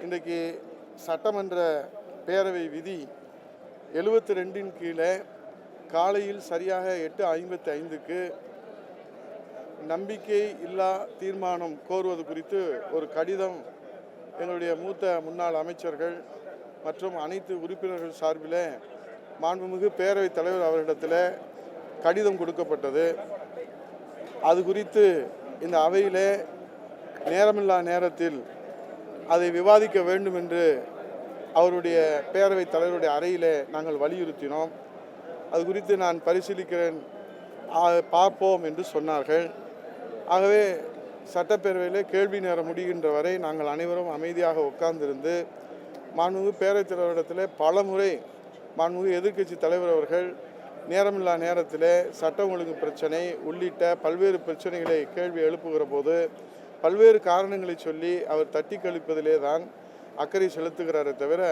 இன்றைக்கு சட்டமன்ற பேரவை விதி 72 கீழே காலையில் சரியாக 8:55க்கு நம்பிக்கை இல்லா தீர்மானம் கோருவது குறித்து ஒரு கடிதம் எங்களுடைய மூத்த முன்னாள் அமைச்சர்கள் மற்றும் அனைத்து உறுப்பினர்கள் சார்பில் மாண்புமிகு பேரவைத் தலைவர் அவரிடத்தில் கடிதம் கொடுக்கப்பட்டது. அது குறித்து இந்த அவையிலே நேரமில்லா நேரத்தில் அதை விவாதிக்க வேண்டும் என்று அவருடைய பேரவைத் தலைவருடைய அறையிலே நாங்கள் வலியுறுத்தினோம். அது குறித்து நான் பரிசீலிக்கிறேன், பார்ப்போம் என்று சொன்னார்கள். ஆகவே சட்டப்பேரவையிலே கேள்வி நேரம் முடிகின்ற வரை நாங்கள் அனைவரும் அமைதியாக உட்கார்ந்திருந்து மாண்புமிகு பேரவைத் தலைவரிடத்தில் பல முறை மாண்புமிகு எதிர்க்கட்சி தலைவர் அவர்கள் நேரமில்லா நேரத்தில் சட்டம் ஒழுங்கு பிரச்சனை உள்ளிட்ட பல்வேறு பிரச்சனைகளை கேள்வி எழுப்புகிற போது பல்வேறு காரணங்களை சொல்லி அவர் தட்டி கழிப்பதிலே தான் அக்கறை செலுத்துகிறாரே தவிர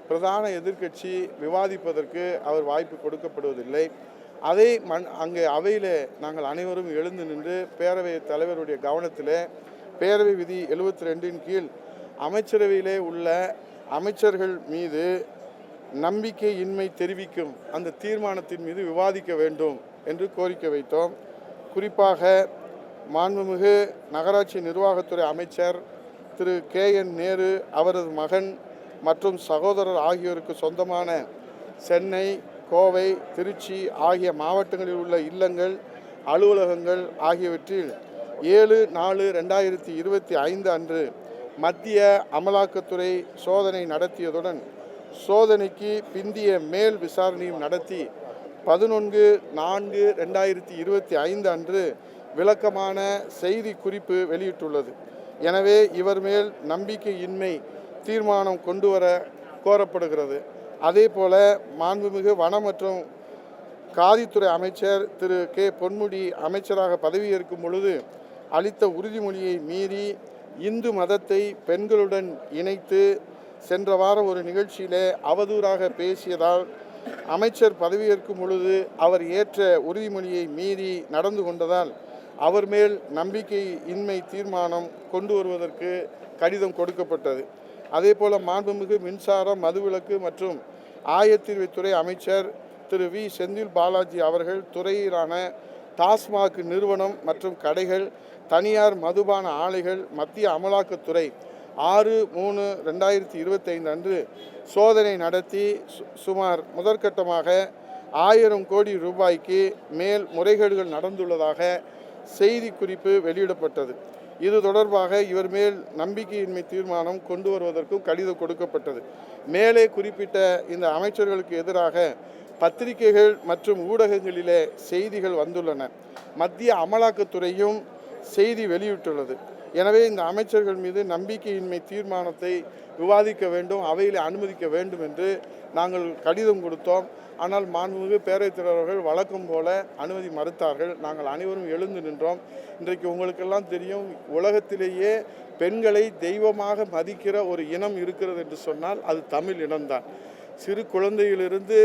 பிரதான எதிர்க்கட்சி விவாதிப்பதற்கு அவர் வாய்ப்பு கொடுக்கப்படுவதில்லை. அதை அங்கே அவையில் நாங்கள் அனைவரும் எழுந்து நின்று பேரவைத் தலைவருடைய கவனத்தில் பேரவை விதி 72 கீழ் அமைச்சரவையிலே உள்ள அமைச்சர்கள் மீது நம்பிக்கையின்மை தெரிவிக்கும் அந்த தீர்மானத்தின் மீது விவாதிக்க வேண்டும் என்று கோரிக்கை வைத்தோம். குறிப்பாக மாண்புமிகு நகராட்சி நிர்வாகத்துறை அமைச்சர் திரு KN நேரு, அவரது மகன் மற்றும் சகோதரர் ஆகியோருக்கு சொந்தமான சென்னை, கோவை, திருச்சி ஆகிய மாவட்டங்களில் உள்ள இல்லங்கள், அலுவலகங்கள் ஆகியவற்றில் 7/4/2025 அன்று மத்திய அமலாக்கத்துறை சோதனை நடத்தியதுடன் சோதனைக்கு பிந்திய மேல் விசாரணையும் நடத்தி 11/4/2025 அன்று விளக்கமான செய்தி குறிப்பு வெளியிட்டுள்ளது. எனவே இவர் மேல் நம்பிக்கையின்மை தீர்மானம் கொண்டு வர கோரப்படுகிறது. அதே போல மாண்புமிகு வன மற்றும் காதித்துறை அமைச்சர் திரு பொன்முடி அமைச்சராக பதவியேற்கும் பொழுது அளித்த உறுதிமொழியை மீறி இந்து மதத்தை பெண்களுடன் இணைத்து சென்ற வாரம் ஒரு நிகழ்ச்சியிலே அவதூறாக பேசியதால் அமைச்சர் பதவியேற்கும் பொழுது அவர் ஏற்ற உறுதிமொழியை மீறி நடந்து கொண்டதால் அவர் மேல் நம்பிக்கையின்மை தீர்மானம் கொண்டு வருவதற்கு கடிதம் கொடுக்கப்பட்டது. அதே போல் மாண்புமிகு மின்சாரம், மதுவிலக்கு மற்றும் ஆயத்தீர்வைத்துறை அமைச்சர் திரு செந்தில் பாலாஜி அவர்கள் துறையிலான டாஸ்மாக் நிறுவனம் மற்றும் கடைகள், தனியார் மதுபான ஆலைகள் மத்திய அமலாக்கத்துறை 6/3/2025 அன்று சோதனை நடத்தி சுமார் முதற்கட்டமாக 1000 கோடி ரூபாய்க்கு மேல் முறைகேடுகள் நடந்துள்ளதாக செய்தி குறிப்பு வெளியிடப்பட்டது. இது தொடர்பாக இவர் மேல் நம்பிக்கையின்மை தீர்மானம் கொண்டு வருவதற்கும் கடிதம் கொடுக்கப்பட்டது. மேலே குறிப்பிட்ட இந்த அமைச்சர்களுக்கு எதிராக பத்திரிகைகள் மற்றும் ஊடகங்களிலே செய்திகள் வந்துள்ளன. மத்திய அமலாக்கத்துறையும் செய்தி வெளியிட்டுள்ளது. எனவே இந்த அமைச்சர்கள் மீது நம்பிக்கையின்மை தீர்மானத்தை விவாதிக்க வேண்டும், அவையில் அனுமதிக்க வேண்டும் என்று நாங்கள் கடிதம் கொடுத்தோம். ஆனால் மாண்புமிகு பேரவைத் தலைவர்கள் வழக்கம் போல அனுமதி மறுத்தார்கள். நாங்கள் அனைவரும் எழுந்து நின்றோம். இன்றைக்கு உங்களுக்கெல்லாம் தெரியும், உலகத்திலேயே பெண்களை தெய்வமாக மதிக்கிற ஒரு இனம் இருக்கிறது என்று சொன்னால் அது தமிழ் இனம்தான். சிறு குழந்தையிலிருந்து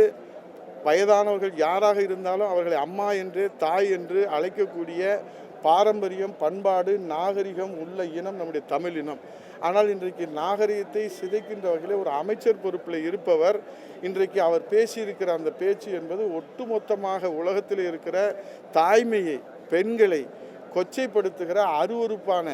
வயதானவர்கள் யாராக இருந்தாலும் அவர்களை அம்மா என்று, தாய் என்று அழைக்கக்கூடிய பாரம்பரியம், பண்பாடு, நாகரிகம் உள்ள இனம் நம்முடைய தமிழ் இனம். ஆனால் இன்றைக்கு நாகரிகத்தை சிதைக்கின்ற வகையில் ஒரு அமைச்சர் பொறுப்பில் இருப்பவர் இன்றைக்கு அவர் பேசியிருக்கிற அந்த பேச்சு என்பது ஒட்டுமொத்தமாக உலகத்தில் இருக்கிற தாய்மையை, பெண்களை கொச்சைப்படுத்துகிற அருவருப்பான,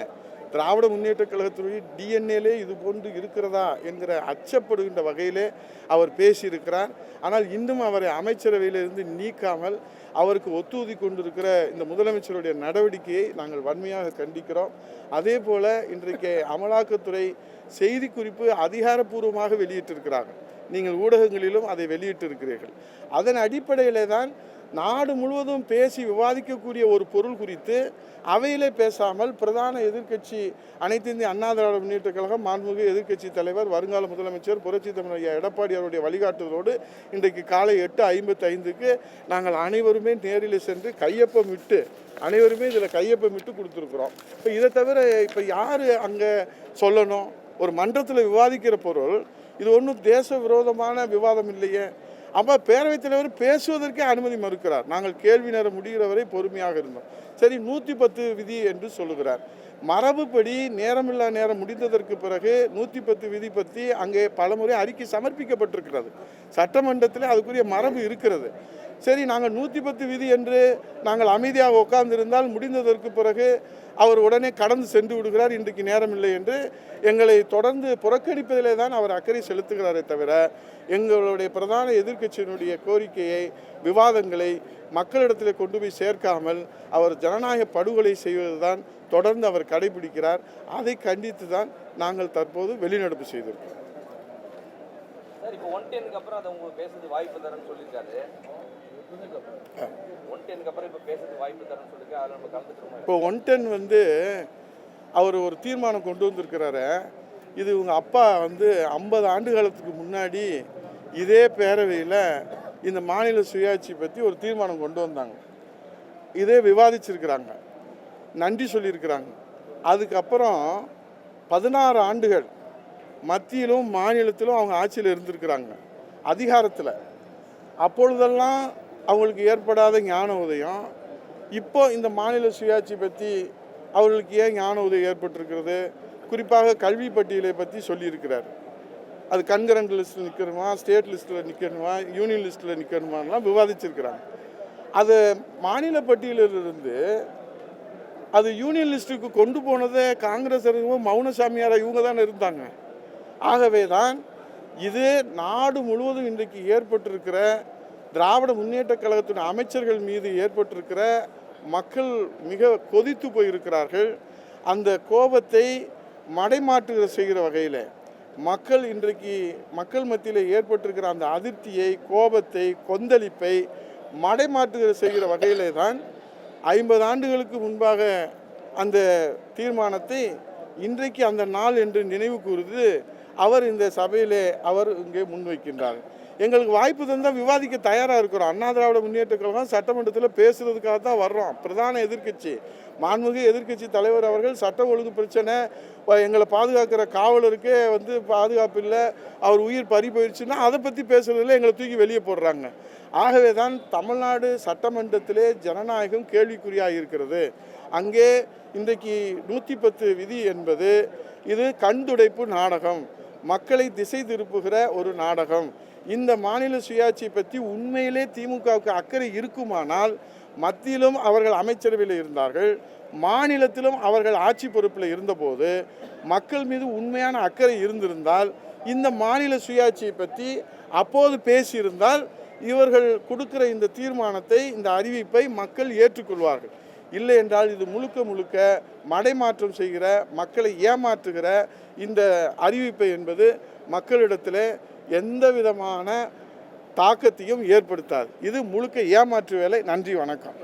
திராவிட முன்னேற்ற கழகத்தினுடைய டிஎன்ஏலே இது போன்று இருக்கிறதா என்கிற அச்சப்படுகின்ற வகையிலே அவர் பேசியிருக்கிறார். ஆனால் இன்னும் அவரை அமைச்சரவையிலிருந்து நீக்காமல் அவருக்கு ஒத்துழைதி கொண்டிருக்கிற இந்த முதலமைச்சருடைய நடவடிக்கையை நாங்கள் வன்மையாக கண்டிக்கிறோம். அதே போல் இன்றைக்கு அமலாக்கத்துறை செய்தி குறிப்பு அதிகாரப்பூர்வமாக வெளியிட்டிருக்கிறாங்க. நீங்கள் ஊடகங்களிலும் அதை வெளியிட்டிருக்கிறீர்கள். அதன் அடிப்படையிலே தான் நாடு முழுவதும் பேசி விவாதிக்கக்கூடிய ஒரு பொருள் குறித்து அவையிலே பேசாமல் பிரதான எதிர்க்கட்சி அனைத்து இந்திய அண்ணா திராவிட முன்னேற்ற கழகம், மாண்புமிகு எதிர்க்கட்சி தலைவர், வருங்கால முதலமைச்சர் புரட்சி தமிழர் ஐயா எடப்பாடி அவருடைய வழிகாட்டுதலோடு இன்றைக்கு காலை 8:55க்கு நாங்கள் அனைவருமே நேரில் சென்று கையொப்பமிட்டு அனைவருமே இதில் கையொப்பமிட்டு கொடுத்துருக்குறோம். இப்போ இதை தவிர இப்போ யார் அங்கே சொல்லணும்? ஒரு மன்றத்தில் விவாதிக்கிற பொருள் இது ஒன்றும் தேச விரோதமான விவாதம் இல்லையே. அப்போ பேரவைத் தலைவர் பேசுவதற்கே அனுமதி மறுக்கிறார். நாங்கள் கேள்வி நேரம் முடிகிற வரை பொறுமையாக இருந்தோம். சரி, 110 விதி என்று சொல்லுகிறார். மரபுப்படி நேரமில்லா நேரம் முடிந்ததற்கு பிறகு 110 விதி பற்றி அங்கே பலமுறை அறிக்கை சமர்ப்பிக்கப்பட்டிருக்கிறது. சட்டமன்றத்தில் அதுக்குரிய மரபு இருக்கிறது. சரி, நாங்கள் 110 விதி என்று நாங்கள் அமைதியாக உட்கார்ந்திருந்தால் முடிந்ததற்கு பிறகு அவர் உடனே கடந்து சென்று விடுகிறார், இன்றைக்கு நேரமில்லை என்று எங்களை தொடர்ந்து புறக்கணிப்பதிலே தான் அவர் அக்கறை செலுத்துகிறாரே தவிர எங்களுடைய பிரதான எதிர்க்கட்சியினுடைய கோரிக்கையை, விவாதங்களை மக்களிடத்தில் கொண்டு போய் சேர்க்காமல் அவர் ஜனநாயக படுகொலை செய்வதுதான் தொடர்ந்து அவர் கடைபிடிக்கிறார். அதை கண்டித்து தான் நாங்கள் தற்போது வெளிநடப்பு செய்திருக்கிறோம். சார், இப்போ 110க்கு அப்புறம் அதை உங்களுக்கு பேசுறது வாய்ப்பு தரேன்னு சொல்லியிருக்காரு. 110க்கு அப்புறம் இப்போ பேசுறது வாய்ப்பு தரேன்னு சொல்லியிருக்காரு. அதில் நம்ம கலந்துக்கிறோம். இப்போ 110 வந்து அவர் ஒரு தீர்மானம் கொண்டு வந்திருக்கிறாரு. இது உங்கள் அப்பா வந்து 50 ஆண்டு காலத்துக்கு முன்னாடி இதே பேரவையில் இந்த மாநில சுயாட்சி பற்றி ஒரு தீர்மானம் கொண்டு வந்தாங்க. இதே விவாதிச்சிருக்கிறாங்க, நன்றி சொல்லியிருக்கிறாங்க. அதுக்கப்புறம் 16 ஆண்டுகள் மத்தியிலும் மாநிலத்திலும் அவங்க ஆட்சியில் இருந்திருக்கிறாங்க, அதிகாரத்தில். அப்பொழுதெல்லாம் அவங்களுக்கு ஏற்படாத ஞான உதயம் இப்போ இந்த மாநில சுயாட்சி பற்றி அவர்களுக்கு ஏன் ஞான உதயம் ஏற்பட்டிருக்கிறது? குறிப்பாக கல்வி பட்டியலை பற்றி சொல்லியிருக்கிறார். அது கன்கரண்ட் லிஸ்ட்டில் நிற்கணுமா, ஸ்டேட் லிஸ்ட்டில் நிற்கணுமா, யூனியன் லிஸ்ட்டில் நிற்கணுமாலாம் விவாதிச்சிருக்கிறாங்க. அது மாநில பட்டியலிலிருந்து அது யூனியன் லிஸ்ட்டுக்கு கொண்டு போனதே காங்கிரஸ் மௌனசாமியார் இவங்க தான் இருந்தாங்க. ஆகவே தான் இது நாடு முழுவதும் இன்றைக்கு ஏற்பட்டிருக்கிற திராவிட முன்னேற்ற கழகத்தின் அமைச்சர்கள் மீது ஏற்பட்டிருக்கிற மக்கள் மிக கொதித்து போயிருக்கிறார்கள். அந்த கோபத்தை மடைமாற்றுகிற செய்கிற வகையில் மக்கள் இன்றைக்கு மக்கள் மத்தியில் ஏற்பட்டிருக்கிற அந்த அதிருப்தியை, கோபத்தை, கொந்தளிப்பை மடைமாற்றுகிற செய்கிற வகையிலே தான் 50 ஆண்டுகளுக்கு முன்பாக அந்த தீர்மானத்தை இன்றைக்கு அந்த நாள் என்று நினைவு கூர்ந்து அவர் இந்த சபையிலே அவர் இங்கே முன்வைக்கின்றார். எங்களுக்கு வாய்ப்பு தந்தால் விவாதிக்க தயாராக இருக்கிறோம். அண்ணா திராவிட முன்னேற்ற கழகம் சட்டமன்றத்தில் பேசுறதுக்காக தான் வர்றோம். பிரதான எதிர்க்கட்சி, மாண்புமிகு எதிர்க்கட்சி தலைவர் அவர்கள் சட்ட ஒழுங்கு பிரச்சனை, எங்களை பாதுகாக்கிற காவலருக்கே வந்து பாதுகாப்பு இல்லை, அவர் உயிர் பறி போயிடுச்சுன்னா அதை பற்றி பேசுறதுல எங்களை தூக்கி வெளியே போடுறாங்க. ஆகவே தான் தமிழ்நாடு சட்டமன்றத்திலே ஜனநாயகம் கேள்விக்குறியாக இருக்கிறது. அங்கே இன்றைக்கு 110 விதி என்பது இது கண்துடைப்பு நாடகம், மக்களை திசை திருப்புகிற ஒரு நாடகம். இந்த மாநில சுயாட்சி பற்றி உண்மையிலே திமுகவுக்கு அக்கறை இருக்குமானால் மத்தியிலும் அவர்கள் அமைச்சரவையில் இருந்தார்கள், மாநிலத்திலும் அவர்கள் ஆட்சி பொறுப்பில் இருந்தபோது மக்கள் மீது உண்மையான அக்கறை இருந்திருந்தால் இந்த மாநில சுயாட்சியை பற்றி அப்போது பேசியிருந்தால் இவர்கள் கொடுக்கிற இந்த தீர்மானத்தை, இந்த அறிவிப்பை மக்கள் ஏற்றுக்கொள்வார்கள். இல்லை என்றால் இது முழுக்க முழுக்க மடைமாற்றம் செய்கிற, மக்களை ஏமாற்றுகிற இந்த அறிவிப்பை என்பது மக்களிடத்தில் எந்த விதமான தாக்கத்தையும் ஏற்படுத்தாது. இது முழுக்க ஏமாற்று வேலை. நன்றி, வணக்கம்.